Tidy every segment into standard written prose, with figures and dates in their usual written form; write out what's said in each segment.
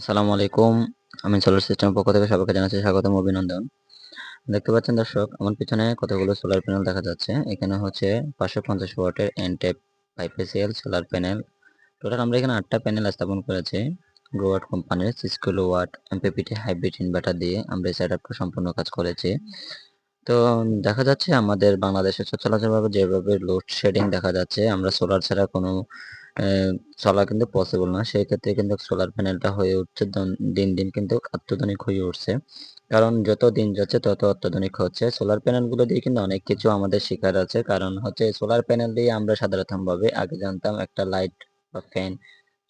আসসালামু আলাইকুম। আমি সোলার সিস্টেমের পক্ষ থেকে সবাইকে জানাচ্ছি স্বাগতম অভিনন্দন। দেখতে পাচ্ছেন দর্শক, আমার পিছনে কতগুলো সোলার প্যানেল দেখা যাচ্ছে। এখানে হচ্ছে 550 ওয়াটের N type bifacial solar panel. Total আমরা এখানে 8টা প্যানেল স্থাপন করেছি। গ্রোয়াট কোম্পানির 6 কিলোওয়াট এমপিপিটি হাইব্রিড ইনভার্টার দিয়ে আমরা এই সেটআপটা সম্পূর্ণ কাজ করেছি। তো দেখা যাচ্ছে আমাদের বাংলাদেশে সচরাচরভাবে যেভাবে লোডশেডিং দেখা যাচ্ছে, আমরা সোলার ছাড়া কোনো চলা কিন্তু পসিবল না। সেই ক্ষেত্রে কিন্তু সোলার প্যানেলটা হয়ে উঠছে দিন দিন কিন্তু অত্যাধুনিক হয়ে উঠছে। কারণ যত দিন যাচ্ছে তত অত্যাধুনিক হচ্ছে। সোলার প্যানেলগুলো দিয়ে কিন্তু অনেক কিছু আমাদের শেখার আছে। কারণ হচ্ছে সোলার প্যানেল দিয়ে আমরা সাধারণতভাবে আগে জানতাম একটা লাইট বা ফ্যান,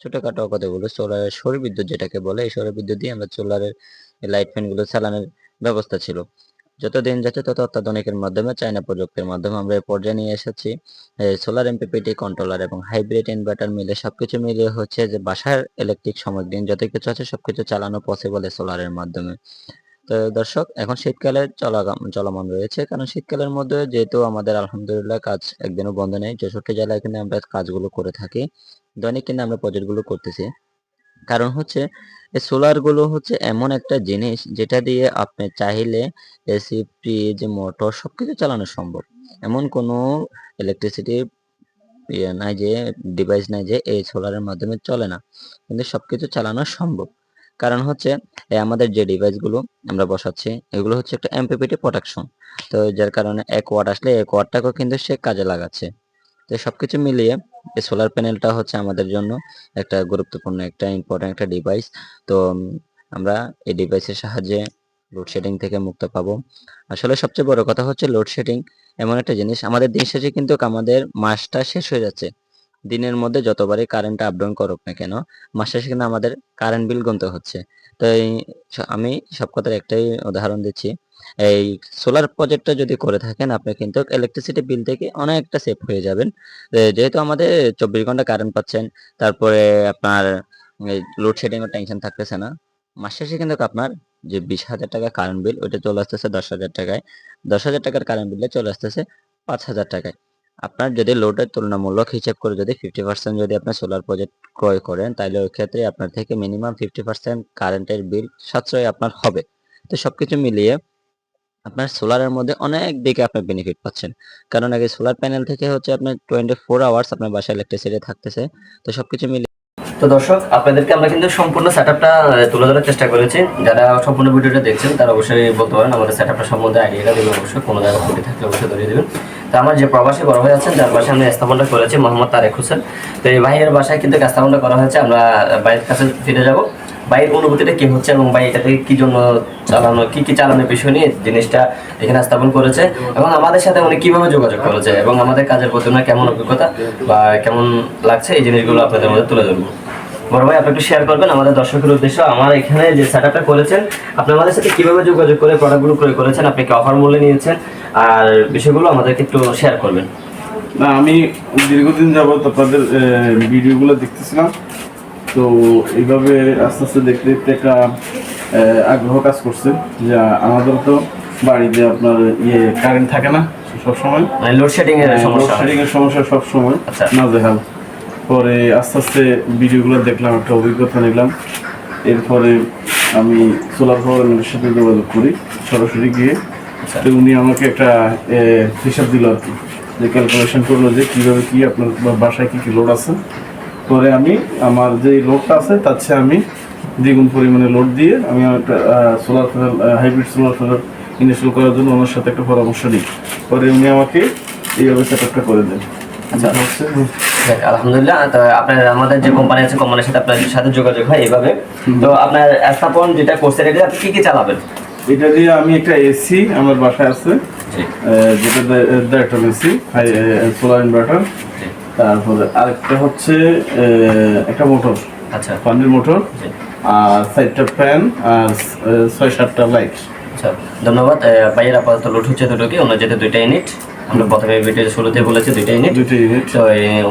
ছোটখাটো কতগুলো সোলারের সৌর বিদ্যুৎ যেটাকে বলে, এই সৌর বিদ্যুৎ দিয়ে আমরা সোলারের লাইট ফ্যানগুলো চালানোর ব্যবস্থা ছিল। যত দিন যাচ্ছে তত অত্যাধুনিকের মাধ্যমে চায়না প্রযুক্তির মাধ্যমে আমরা এই পর্যায়ে নিয়ে এসেছি। সোলার এমপিপিটি কন্ট্রোলার এবং হাইব্রিড ইনভার্টার মিলে সবকিছু মিলিয়ে হচ্ছে যে বাসার ইলেকট্রিক সামগ্রী যত কিছু আছে সবকিছু চালানো পসিবল এই সোলারের মাধ্যমে। তো দর্শক, এখন শীতকালে চলমান রয়েছে, কারণ শীতকালের মধ্যে যেহেতু আমাদের আলহামদুলিল্লাহ কাজ একদিনও বন্ধ নেই। 64 জেলায় কিন্তু আমরা কাজগুলো করে থাকি। দৈনিক কিন্তু আমরা প্রজেক্টগুলো করতেছি। কারণ হচ্ছে এই সোলার গুলো হচ্ছে এমন একটা জিনিস যেটা দিয়ে আপনি চাইলে এসি, ফ্রিজ, মোটর সবকিছু চালানো সম্ভব। এমন কোনো ইলেকট্রিসিটি নাই যে ডিভাইস নাই যে এই সোলারের মাধ্যমে চলে না। কিন্তু সবকিছু চালানো সম্ভব। কারণ হচ্ছে আমাদের যে ডিভাইস গুলো আমরা বসাচ্ছি এগুলো হচ্ছে একটা এমপিপিটি প্রোটেকশন। তো যার কারণে 1 ওয়াট আসলে 1 ওয়াটটাকেও কিন্তু সে কাজে লাগাচ্ছে। তো সবকিছু মিলিয়ে এই সোলার প্যানেলটা হচ্ছে আমাদের জন্য একটা গুরুত্বপূর্ণ একটা ইম্পর্টেন্ট একটা ডিভাইস। তো আমরা এই ডিভাইসের সাহায্যে লোডশেডিং থেকে মুক্ত পাবো। আসলে সবচেয়ে বড় কথা হচ্ছে লোডশেডিং এমন একটা জিনিস, আমাদের দিন শেষে কিন্তু আমাদের মাসটা শেষ হয়ে যাচ্ছে। দিনের মধ্যে যতবারই কারেন্টটা আপ ডাউন করুক না কেন, মাস শেষে কিন্তু আমাদের কারেন্ট বিল গুনতে হচ্ছে। তো আমি সব কথার একটাই উদাহরণ দিচ্ছি। এই সোলার প্রজেক্টটা যদি করে থাকেন আপনি কিন্তু ইলেকট্রিসিটি বিল থেকে অনেকটা সেভ হয়ে যাবেন। যেহেতু আমাদের 24 ঘন্টা কারেন্ট পাচ্ছেন, তারপরে আপনার এই লোডশেডিং এর টেনশন থাকতেছে না। মাস শেষে কিন্তু আপনার যে 20,000 টাকা কারেন্ট বিল ওইটা চলে আসতেছে 10,000 টাকায়। 10,000 টাকার কারেন্ট বিলে চলে আসতেছে 5,000 টাকায়। আপনার যদি লোডের তুলনামূলক হিসাব করে যদি 50% যদি আপনার সোলার প্রজেক্ট ক্রয় করেন, তাইলে ওই ক্ষেত্রে আপনার থেকে মিনিমাম 50% কারেন্টের বিল সাশ্রয় আপনার হবে। তো সবকিছু মিলিয়ে আপনার সোলারের মধ্যে অনেক দিকে আপনি বেনিফিট পাচ্ছেন। কারণ আগে সোলার প্যানেল থেকে হচ্ছে আপনার 24 আওয়ার্স আপনার বাসায় ইলেকট্রিসিটি থাকতেছে। তো সবকিছু মিলিয়ে তো দর্শক, আপনাদেরকে আমরা কিন্তু সম্পূর্ণ সেটআপটা তুলে ধরার চেষ্টা করেছি। যারা সম্পূর্ণ ভিডিওটা দেখছেন তারা অবশ্যই বলতে পারেন আমাদের সেটআপটা সম্বন্ধে আইডিয়াটা দেবেন, অবশ্যই কোনো জায়গায় ত্রুটি থাকলে অবশ্যই ধরিয়ে দেবেন। তো আমার যে প্রবাসী বড় ভাই আছেন যার বাসায় আমরা স্থাপনটা করেছি, মোহাম্মদ তারেক হোসেন। তো এই ভাইয়ের বাসায় কিন্তু স্থাপনটা করা হয়েছে। আমরা ভাইয়ের কাছে ফিরে যাব, ভাইয়ের অনুভূতিটা কি হচ্ছে এবং ভাই এটাতে কি জন্য চালানো, কি কি চালানোর বিষয় নিয়ে জিনিসটা এখানে স্থাপন করেছে এবং আমাদের সাথে উনি কিভাবে যোগাযোগ করেছে এবং আমাদের কাজের প্রতি ওনার কেমন অভিজ্ঞতা বা কেমন লাগছে এই জিনিসগুলো আপনাদের মধ্যে তুলে ধরবো। বড় ভাই, আপনি একটু শেয়ার করবেন আমাদের দর্শকের উদ্দেশ্যে আমার এখানে যে সেটআপটা করেছেন, আপনি আমাদের সাথে কিভাবে যোগাযোগ করে প্রোডাক্টগুলো ক্রয় করেছেন, আপনি কি অফার মূল্যে নিয়েছেন, আর বিষয়গুলো আমাদেরকে একটু শেয়ার করবেন। না, আমি দীর্ঘদিন যাবত আপনাদের ভিডিওগুলো দেখতেছিলাম। তো এইভাবে আস্তে আস্তে দেখতে দেখতে একটা আগ্রহ কাজ করছে যে আমাদের তো বাড়িতে আপনার কারেন্ট থাকে না সবসময়, মানে লোডশেডিং এর সমস্যা, লোডশেডিং এর সমস্যা সবসময় নাজেহাল। পরে আস্তে আস্তে ভিডিওগুলো দেখলাম, একটা অভিজ্ঞতা নিলাম। এরপরে আমি সোলার পাওয়ারের সাথে যোগাযোগ করি সরাসরি গিয়ে। তো উনি আমাকে একটা হিসাব দিল আর কি, যে ক্যালকুলেশন করলো যে কীভাবে কী আপনার বাসায় কী কী লোড আছে। পরে আমি আমার যে লোডটা আছে তার চেয়ে আমি দ্বিগুণ পরিমাণে লোড দিয়ে আমি একটা solar panel, hybrid solar panel install করার জন্য ওনার সাথে একটা পরামর্শ নিই। পরে উনি আমাকে এইভাবে সেটআপটা করে দেন। আচ্ছা, আলহামদুলিল্লাহ। তো আপনার আমাদের যে কোম্পানি আছে, কোম্পানির সাথে আপনার সাথে যোগাযোগ হয় এইভাবে। তো আপনার স্থাপন যেটা করছেন এটা আপনি কি কি চালাবেন? এটা দিয়ে আমি একটা এসি আমার বাসায় আছে, যেটা একটা এসি সোলার ইনভার্টার। তারপরে আরেকটা হচ্ছে একটা মোটর, আচ্ছা পানির মোটর, আর 4টা ফ্যান আর 6-7টা লাইট। আচ্ছা, ধন্যবাদ। ভাইয়ের আপাতত লোড হচ্ছে দুটোকে, ওনার যেটা 2টা ইউনিট আমরা প্রথমে ভিডিও শুরুতে বলেছি 2টা ইউনিট। দুইটা ইউনিট। তো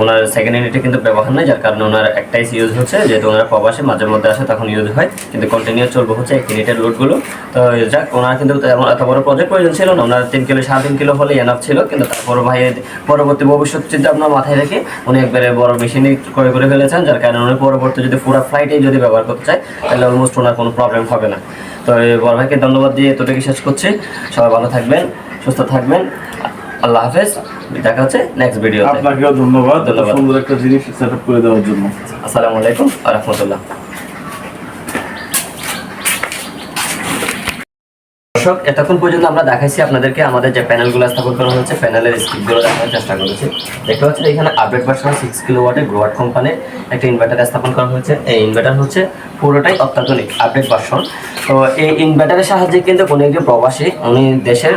ওনার সেকেন্ড ইউনিটে কিন্তু ব্যবহার নেই, যার কারণে ওনার একটাই ইউজ হচ্ছে, যেহেতু ওনারা প্রবাসে মাঝে মধ্যে আসে তখন ইউজ হয়, কিন্তু কন্টিনিউ চলবে হচ্ছে 1 ইউনিটের লোডগুলো। তো যাক, ওনার কিন্তু এত বড় প্রজেক্ট প্রয়োজন ছিল না, ওনার 3 কিলো 3.5 কিলো হলে এনাফ ছিল, কিন্তু তারপর ভাই পরবর্তী ভবিষ্যৎ চিন্তা আপনার মাথায় রেখে উনি একবারে বড় মেশিনই ক্রয় করে ফেলেছেন, যার কারণে উনি পরবর্তী যদি পুরো ফ্লাইটেই যদি ব্যবহার করতে চায় তাহলে অলমোস্ট ওনার কোনো প্রবলেম হবে না। তো এই বড় ভাইকে ধন্যবাদ দিয়ে এতটুকু শেষ করছি। সবাই ভালো থাকবেন, সুস্থ থাকবেন, আল্লাহ হাফেজ, দেখা হচ্ছে নেক্সট ভিডিওতে। আপনাকেও ধন্যবাদ এত সুন্দর একটা জিনিস সেটআপ করে দেওয়ার জন্য। আসসালামু আলাইকুম ওয়া রাহমাতুল্লাহ। দর্শক, এতক্ষণ পর্যন্ত আমরা দেখাইছি আপনাদেরকে আমাদের যে প্যানেলগুলো স্থাপন করা হয়েছে, প্যানেলের স্কিপগুলো দেখানোর চেষ্টা করেছি। দেখতে পাচ্ছেন এখানে আপডেট ভার্সন 6 কিলোওয়াটের গ্রোয়াট কোম্পানির একটা ইনভার্টার স্থাপন করা হয়েছে। এই ইনভার্টার হচ্ছে পুরোটাই অত্যাধুনিক আপডেট ভার্সন। তো এই ইনভার্টারের সাহায্যে কিন্তু কোনো একজন প্রবাসী উনি দেশের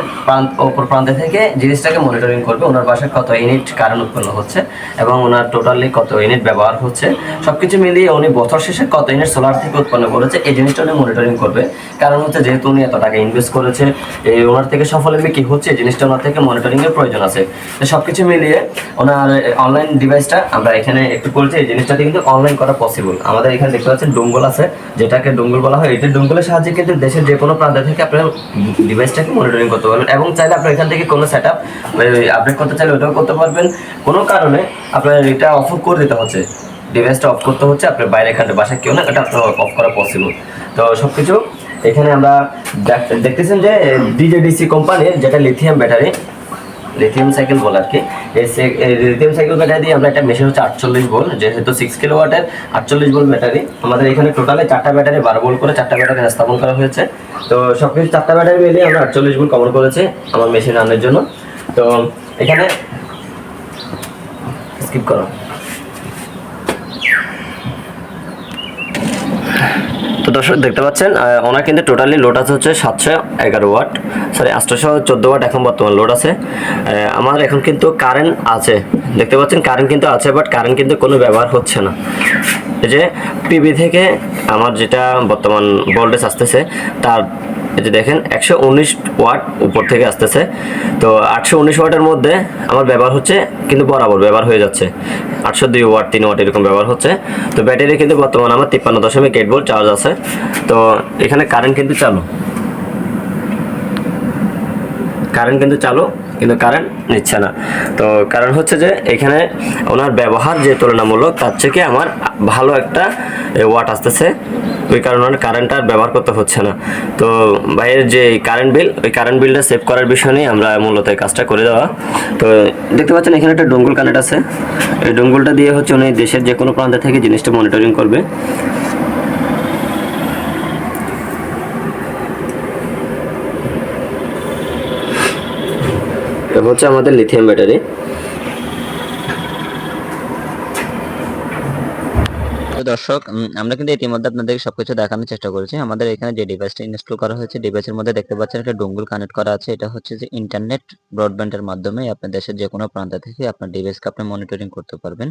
অপর প্রান্ত থেকে জিনিসটাকে মনিটরিং করবে, ওনার বাসায় কত ইউনিট কারেন্ট উৎপন্ন হচ্ছে এবং ওনার টোটালি কত ইউনিট ব্যবহার হচ্ছে, সব কিছু মিলিয়ে উনি বছর শেষে কত ইউনিট সোলার থেকে উৎপন্ন করেছে এই জিনিসটা উনি মনিটরিং করবে। কারণ হচ্ছে যেহেতু উনি এত টাকা ইনভেস্ট করেছে, এই ওনার থেকে সফলভাবে কি হচ্ছে এই জিনিসটা ওনার থেকে মনিটরিংয়ের প্রয়োজন আছে। তো সব কিছু মিলিয়ে ওনার অনলাইন ডিভাইসটা আমরা এখানে একটু করেছি, এই জিনিসটাতে কিন্তু অনলাইন করা পসিবল। আমাদের এখানে দেখতে পাচ্ছেন ডোঙ্গল আছে, যেটাকে ডোঙ্গল বলা হয়। এই ডোঙ্গলের সাহায্যে কিন্তু দেশের যে কোনো প্রান্ত থেকে আপনার ডিভাইসটাকে মনিটরিং করতে পারবেন এবং চাইলে আপনার এখান থেকে কোনো সেট আপ আপডেট করতে চাইলে ওটাও করতে পারবেন। কোনো কারণে আপনার এটা অফ করে দিতে হচ্ছে, ডিভাইসটা অফ করতে হচ্ছে, আপনার বাইরে এখানে বাসায় কেউ না, এটা আপনার অফ করা পসিবল। তো সব কিছু এখানে আমরা দেখতেছেন যে ডিজেডিসি কোম্পানির যেটা লিথিয়াম ব্যাটারি, লিথিয়াম সাইকেল বলে আর কি, এই লিথিয়াম সাইকেল ব্যাটারি দিয়ে আমরা একটা মেশিন হচ্ছে 48 ভোল্ট, যেহেতু 6 কিলোওয়াটের 48 ভোল্ট ব্যাটারি। আমাদের এখানে টোটালে 4টা ব্যাটারি 12 ভোল্ট করে 4টা ব্যাটারি স্থাপন করা হয়েছে। তো সব কিছু 4টা ব্যাটারি মিলিয়ে আমরা 48 ভোল্ট কমন করেছি আমার মেশিন আনার জন্য। তো এখানে স্কিপ করো। তো দর্শক দেখতে পাচ্ছেন ওনার কিন্তু টোটালি লোড আছে হচ্ছে 711 ওয়াট, সরি 814 ওয়াট এখন বর্তমান লোড আছে। আমার এখন কিন্তু কারেন্ট আছে, দেখতে পাচ্ছেন কারেন্ট কিন্তু আছে, বাট কারেন্ট কিন্তু কোনো ব্যবহার হচ্ছে না। এই যে পিবি থেকে আমার যেটা বর্তমান ভোল্টেজ আসতেছে তার এই যে দেখেন 119 ওয়াট উপর থেকে আসতেছে। তো 819 ওয়াটের মধ্যে আমার ব্যবহার হচ্ছে, কিন্তু বরাবর ব্যবহার হয়ে যাচ্ছে 802 ওয়াট 3 ওয়াট এরকম ব্যবহার হচ্ছে। তো ব্যাটারি কিন্তু বর্তমানে আমার 53.8 ভোল্ট চার্জ আছে। তো এখানে কারেন্ট কিন্তু চালু, কিন্তু কারেন্ট নিচ্ছে না। তো কারণ হচ্ছে যে এখানে ওনার ব্যবহার যে তুলনামূলক তার থেকে আমার ভালো একটা ওয়াট আসতেছে, ওই কারণে ওনার কারেন্টটা ব্যবহার করতে হচ্ছে না। তো বাইরের যে কারেন্ট বিল, ওই কারেন্ট বিলটা সেভ করার বিষয় নিয়ে আমরা মূলত এই কাজটা করে দেওয়া। তো দেখতে পাচ্ছেন এখানে একটা ডোঙ্গল কানেক্ট আছে, এই ডোঙ্গলটা দিয়ে হচ্ছে উনি দেশের যে কোনো প্রান্ত থেকে জিনিসটা মনিটরিং করবে। হচ্ছে আমাদের লিথিয়াম ব্যাটারি। তো দর্শক, আমরা কিন্তু ইতিমধ্যে আপনাদের সবকিছু দেখানোর চেষ্টা করেছি। আমাদের এখানে যে ডিভাইসটা ইনস্টল করা হয়েছে, ডিভাইসের মধ্যে দেখতে পাচ্ছেন একটা ডোঙ্গল কানেক্ট করা আছে। এটা হচ্ছে যে ইন্টারনেট ব্রডব্যান্ডের মাধ্যমে আপনার দেশের যে কোনো প্রান্ত থেকে আপনার ডিভাইসকে আপনি মনিটরিং করতে পারবেন।